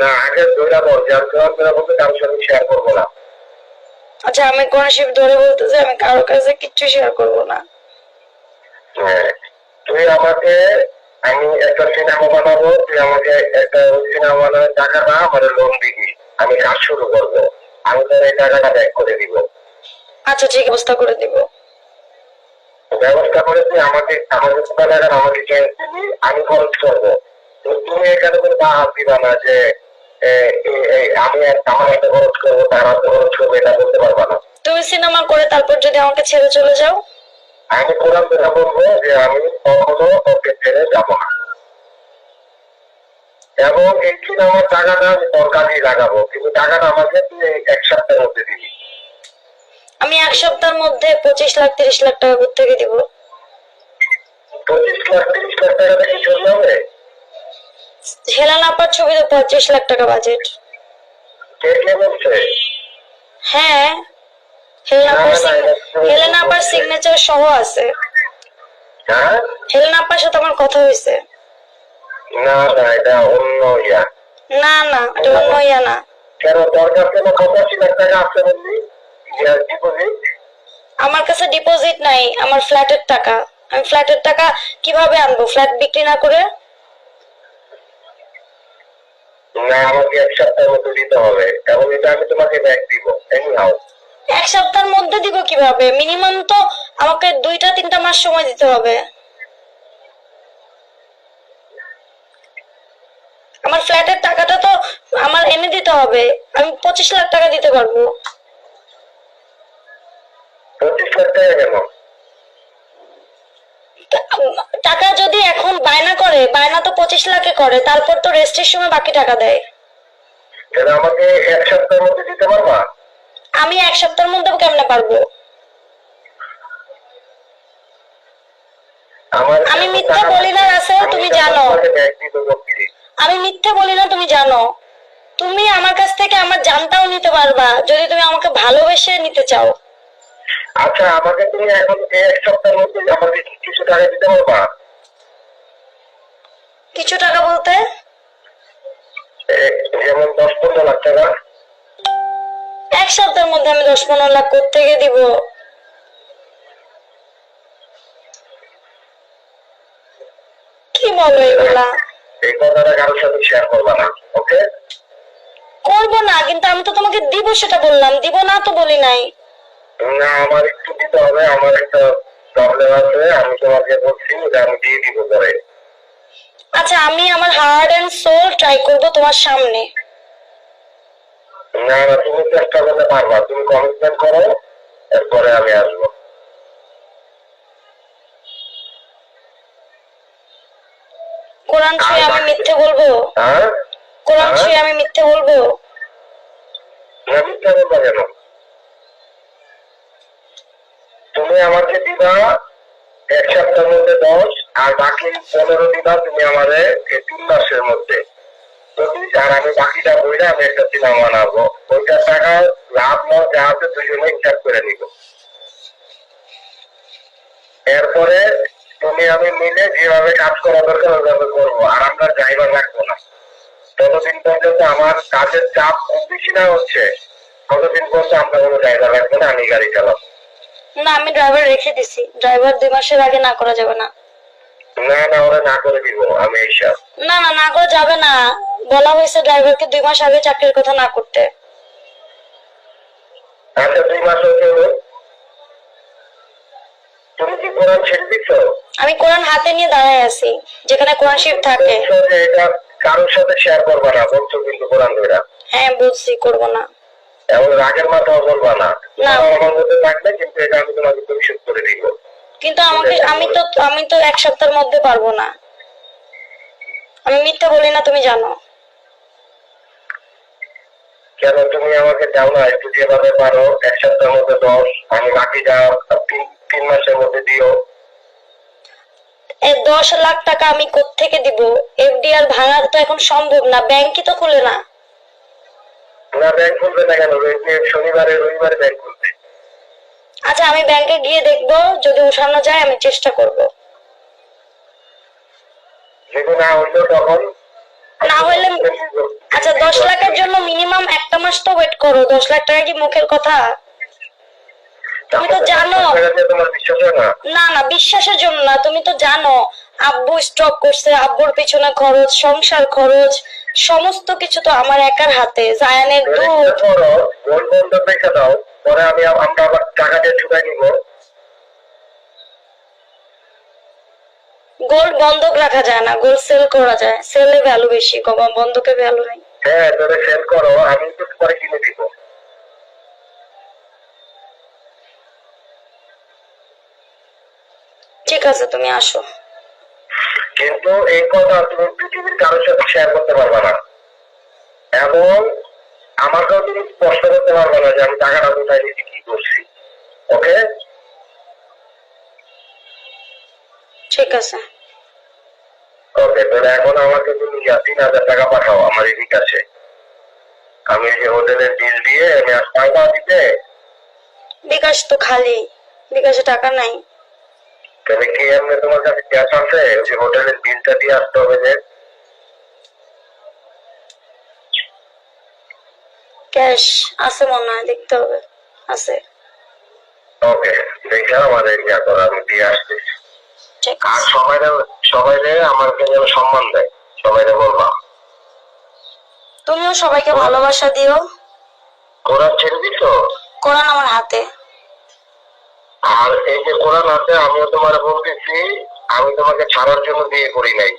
না আগে দুইটা বল যার তোরা বলতে কারোর সাথে শেয়ার করবো না। আচ্ছা আমি কোরআন শরীফ ধরে বলতেছি আমি কারোর কাছে কিচ্ছু শেয়ার করবো না। হ্যাঁ, তুই আমাকে, আমি একটা সিনেমা বানাবো, তুই আমাকে একটা সিনেমা বানানোর টাকা না আমার লোন দিবি, আমি কাজ শুরু করবো, আমি তোর এই টাকাটা ব্যাক করে দিব। আচ্ছা ঠিক ব্যবস্থা করে দিব। ব্যবস্থা করে তুই আমাকে আমাকে টাকা আমাকে ক্যাশ দিবি, আমি খরচ করবো। তো তুমি এখানে করে বা হাত দিবা না যে আমি আমার একটা খরচ করবো তার হাতে খরচ করবো, এটা বলতে পারবা না। তুমি সিনেমা করে তারপর যদি আমাকে ছেড়ে চলে যাও? আমি কোরআন থেকে বলবো যে আমি কখনো ওকে ছেড়ে যাবো না, এবং এই সিনেমার টাকাটা আমি তোর কাজেই লাগাবো, কিন্তু টাকাটা আমাকে তুই এক সপ্তাহের মধ্যে দিবি। আমি এক সপ্তাহের মধ্যে 25 লাখ 30 লাখ টাকা কোথা থেকে দিব? 25 লাখ 30 লাখ টাকাটা কি চলে হবে? হেলেনা আপার ছবিতে 25 লাখ টাকা বাজেট। কে কে বলছে? হ্যাঁ হেলেনা আপার সিগনেচার সহ আছে। হ্যাঁ হেলেনা আপার সাথে আমার কথা হয়েছে। না না এটা অন্য ইয়া। না না এটা অন্য ইয়া না। কেন তোর কাছে 85 লাখ টাকা আছে বললি ইয়ার ডিপোজিট? আমার কাছে ডিপোজিট নাই, আমার ফ্ল্যাটের টাকা। আমি ফ্ল্যাটের টাকা কিভাবে আনবো ফ্ল্যাট বিক্রি না করে? না আমাকে এক সপ্তাহের মধ্যে দিতে হবে, এবং এটা আমি তোমাকে ব্যাক দিব এনি হাউ। এক সপ্তাহের মধ্যে দিব কিভাবে? মিনিমাম তো আমাকে 2-3 মাস সময় দিতে হবে। আমার ফ্ল্যাটের টাকাটা তো আমার এনে দিতে হবে। আমি 25 লাখ টাকা দিতে পারবো। 25 লাখ টাকা কেন? টাকা যদি এখন বায়না করে, বায়না তো 25 লাখে করে, তারপর তো রেস্টের সময় বাকি টাকা দেয়। তাহলে আমাকে এক সপ্তাহের মধ্যে দিতে পারবা? আমি এক সপ্তাহের মধ্যে কেমনে পারবো? আমি মিথ্যা বলি না রাসেল, তুমি জানো। আমি মিথ্যা বলি না, তুমি জানো। তুমি আমার কাছ থেকে আমার জানটাও নিতে পারবা যদি তুমি আমাকে ভালোবেসে নিতে চাও। আচ্ছা আমাকে তুমি এখন এক সপ্তাহের মধ্যে আমাকে কিছু টাকা দিতে পারবা? কিছু টাকা বলতে? যেমন 10-15 লাখ টাকা। এক সপ্তাহের মধ্যে আমি 10-15 লাখ কোত্থেকে দিব? কি বলো এগুলা? এই কথাটা কারোর সাথে শেয়ার করবা না, ওকে? করবো না, কিন্তু আমি তো তোমাকে দিব সেটা বললাম, দিব না তো বলি নাই। না আমার একটু দিতে হবে, আমার একটা প্রবলেম আছে, আমি তোমাকে বলছি যে আমি দিয়ে দিব পরে। আচ্ছা আমি আমার হার্ট এন্ড সোল ট্রাই করবো তোমার সামনে। না না তুমি চেষ্টা করতে পারবা, তুমি কমিটমেন্ট করো, এরপরে আমি আসবো। কোরআন ছুঁয়ে আমি মিথ্যে বলবো? হ্যাঁ কোরআন ছুঁয়ে আমি মিথ্যে বলবো? না মিথ্যা বলবা কেন? তুমি আমাকে দিবা এক সপ্তাহের মধ্যে 10, আর বাকি 15 দিবা তুমি আমারে 3 মাসের মধ্যে। আর আমি বাকিটা বইটা আমি একটা সিনেমা বানাবো, ওইটার টাকা লাভ লস যা আছে দুজনে হিসাব করে নিব। এরপরে তুমি আমি মিলে যেভাবে কাজ করা দরকার ওইভাবে করবো, আর আমরা ড্রাইভার রাখবো না। ততদিন পর্যন্ত আমার কাজের চাপ খুব বেশি না হচ্ছে, ততদিন পর্যন্ত আমরা কোনো ড্রাইভার রাখবো না, আমি গাড়ি চালাবো। না আমি ড্রাইভার রেখে দিছি, ড্রাইভার 2 মাসের আগে না করা যাবে না। না না ওরা না করে দিব আমি এইসব। না না না করা যাবে না, বলা হয়েছে ড্রাইভারকে 2 মাস আগে চাকরির কথা না করতে। আচ্ছা 2 মাস হচ্ছে হলো, তুমি কি কোরআন ছেড়ে দিচ্ছ? আমি কোরআন হাতে নিয়ে দাঁড়ায় আছি যেখানে কোরআন শরীফ থাকে। এটা কারোর সাথে শেয়ার করবা না বলছো কিন্তু কোরআন ধরে। হ্যাঁ বলছি করবো না। এবং রাগের মাথাও বলবা না, আমার মধ্যে থাকবে, কিন্তু এটা আমি তোমাকে পরিশোধ করে দিব। কিন্তু আমাকে আমি তো এক সপ্তাহের মধ্যে পারবো না। আমি মিথ্যা বলি না, তুমি জানো। কেন তুমি আমাকে দাও না একটু, যেভাবে পারো এক সপ্তাহের মধ্যে 10, আমি বাকিটা 3 মাসের মধ্যে দিও। 10 লাখ টাকা আমি কোত্থেকে দিব? এফডিআর ভাঙা তো এখন সম্ভব না, ব্যাংকই তো খুলে না। না ব্যাংক খুলবে না কেন? শনিবারে রবিবারে ব্যাংক খুলবে। আচ্ছা আমি ব্যাংকে গিয়ে দেখবো, যদি উঠানো যায় আমি চেষ্টা করব। যদি না হইলো তখন? না না হলে আচ্ছা 10 লাখের জন্য মিনিমাম একটা মাস তো ওয়েট করো। 10 লাখ টাকা কি মুখের কথা? তুমি তো জানো। তোমার বিশ্বাস হয় না? না না, বিশ্বাসের জন্য না, তুমি তো জানো আব্বু স্ট্রোক করছে, আব্বুর পিছনে খরচ, সংসার খরচ, সমস্ত কিছু তো আমার একার হাতে। জায়ানের দুধ। করো, গোল বন্ধ রেখে দাও, পরে আমরা আবার টাকা দিয়ে ঢুকাই নিব। গোল্ড বন্ধক রাখা যায় না, গোল্ড সেল করা যায়। সেলে ভ্যালু বেশি, বন্ধকে ভ্যালু নেই। হ্যাঁ, তোরে সেল করো, আমি একটু পরে কিনে দিব। ঠিক আছে, তুমি আসো। কিন্তু এই কথা তুমি পৃথিবীর কারোর সাথে শেয়ার করতে পারবে না, এবং আমাকেও তুমি স্পষ্ট করতে পারবে না যে আমি টাকাটা কোথায় নিচ্ছি, কি করছি। ওকে? ঠিক আছে। ওকে, তাহলে এখন আমাকে তুমি 3,000 টাকা পাঠাও আমার এই বিকাশে। আমি এই যে হোটেলের বিল দিয়ে আমি আর টাকা দিতে। বিকাশ তো খালি, বিকাশে টাকা নাই। তাহলে কি এমনি তোমার কাছে ক্যাশ আছে? ওই যে হোটেলের বিলটা দিয়ে আসতে হবে যে। ক্যাশ আছে মনে হয়, দেখতে হবে। আছে। ওকে, দেখে আমাদের ইয়া করো, আমি দিয়ে আসতেছি। ঠিক আর আছে। সবাইরে আমাকে যেন সম্মান দেয়, সবাইরে বলবা। তুমিও সবাইকে ভালোবাসা দিও। কোরআন ছেড়ে দিচ্ছ? কোরআন আমার হাতে। আর এই যে কোরআন আছে, আমিও তোমার বলতেছি, আমি তোমাকে ছাড়ার জন্য বিয়ে করি নাই।